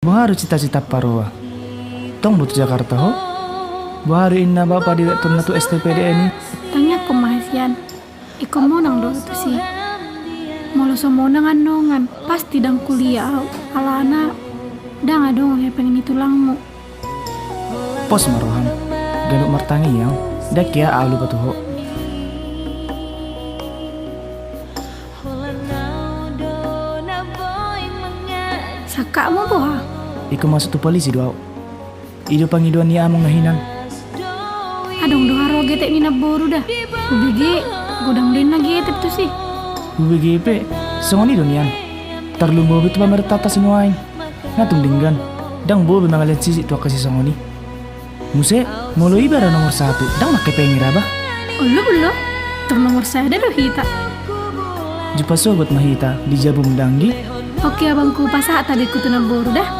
Baharu cita-cita paroa. Tong butuh Jakarta ho. Baharu inna bapak direktur natu STPD ini. Tanya kemahasian. Iko mau nang do tu sih. Mau semua nangan nongan. Pasti dang kuliah. Alana dang adong yang pengen itulangmu. Pos maroham. Ganuk martangi yang. Dak ya alu batu ho. Sakakmu boha. Iko masuk tu polisi doa. Ido pangiduan ni among nahinan. Adong doha roge tek nina boru dah. Ubigi gudang din lagi tep tu sih. BGP, songoni donian. Tarlumbo bitu pamertata sinuain. Ngatung dinggan. Dang bobe mangalan sisi tua kasih songoni. Muse, molo ibara nomor 1. Dang nak kepengir apa? Ulu bulu. Tur nomor saya ada hita. Jupa sobat mahita di jabum danggi. Oke abangku pasah tadi kutu na boru dah.